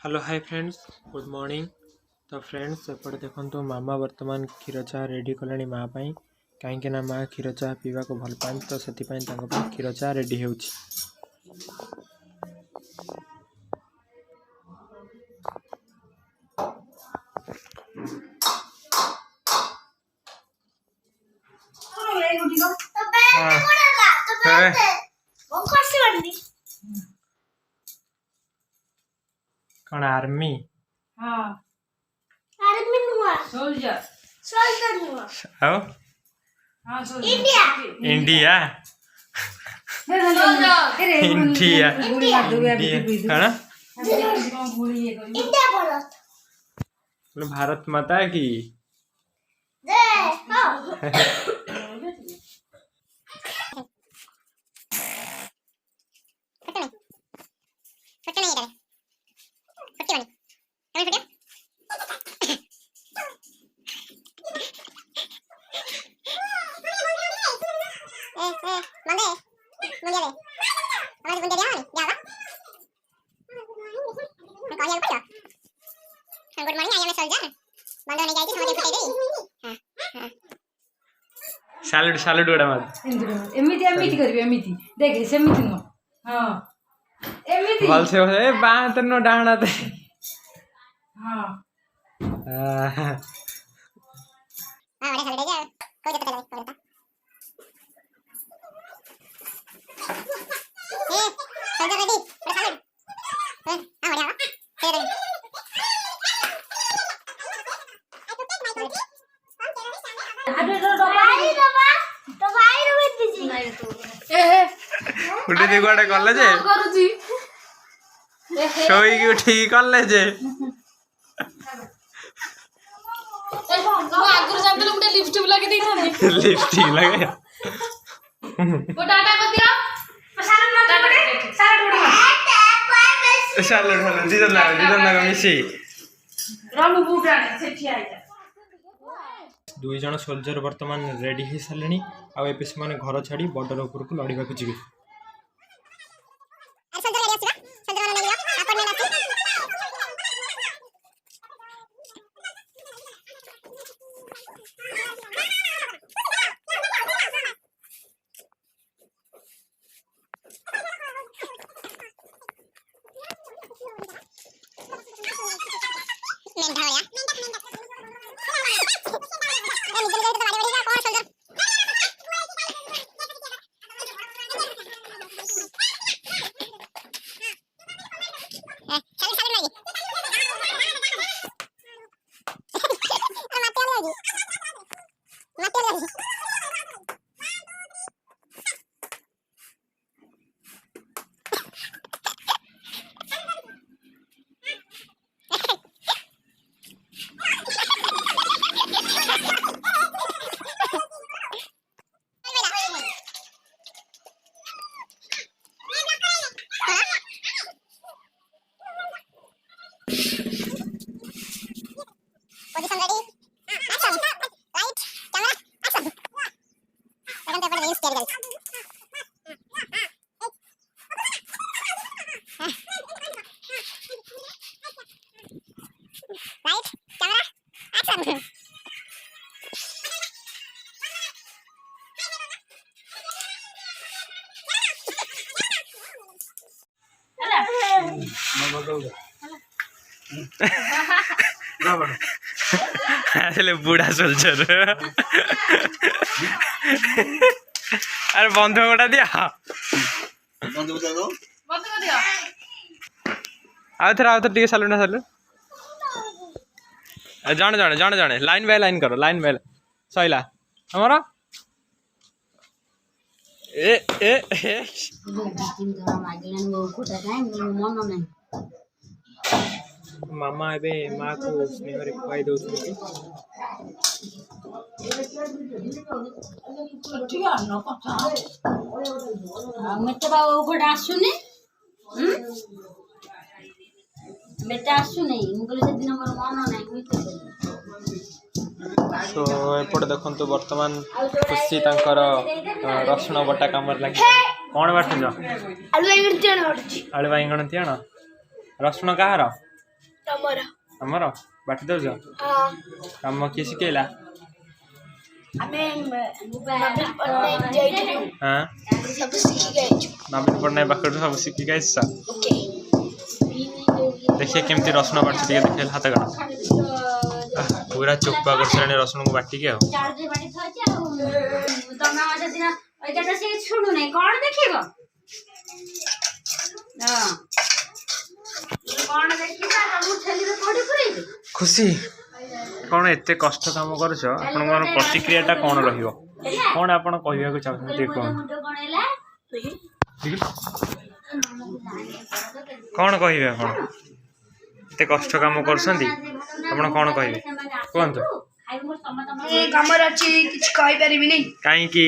Hello hi friends good morning. तो friends एपटे देखो मामा वर्तमान क्षीर चाह रेडी कले माँ कहीं माँ क्षीर चाह पीवा को भल पाती तो से क्षीर चाह रेडी हो कौन आर्मी हाँ आर्मी नुआ सोल्जर सोल्जर नुआ आओ हाँ सोल्जर इंडिया इंडिया इंडिया कौन इंडिया भारत भारत माता की जय हाँ सैलड सैलड गुड़ा मत एमिति एमिति करबे एमिति देख सेमिति न हां एमिति भल से ए बात न डाणा ते हां हां बड़ा सैलड जा कोई जता कोई सैलड रेडी बड़ा सैलड हां बढ़िया तेरे उठी दी गोटे कॉलेज शोई की उठी कॉलेज लिपस्टिक लगे लिपस्टिक लगे वो टाटा कर दिया सैलड हलो दीदन लगा मिसी रामू बूट आने सेठी आइजा दुई जन सोल्जर वर्तमान रेडी हो सारे आउ से घर छाड़ी बॉर्डर उपरको लड़ाई को जी बुढ़ा सोल्जर अरे बंधु गोटा दिया आउ थे सालू ना सालू जड़े जड़े जड़े जड़े लाइन बाय लाइन करो लाइन बाय सैला हमारा ए ए ए मामा एबे माँ को स्नेह रे खुआई दो तो एपटे देखो बर्तमान खुशी रसुण बटा कम लगे कौन बाटुच आलू बैगण तिण रसुण कହାର ଆମର ବାଟି ଦଉଛ କାମ କିଏ ଶିଖେଇଲା? ହଁ ନବୀନ ପଟ୍ଟନାୟକ ପାଖରୁ ସବୁ ଶିଖିକି ଆସିଛ। ଦେଖିए केमती रसुण बाटुछ टिके देखिए हाथ काट पूरा चोपा कर सारे रसुण को बाटिके आ खुशी कौन एते कष्ट काम करुछ आपन मन प्रतिक्रियाटा कौन रहियो कौन आपन कहइया को चाहत कौन कौन कहिबे आपन एते कष्ट काम करसंती आपन कौन कहिबे कोन तो कमर अछि किछ कहि परिबि नै काई की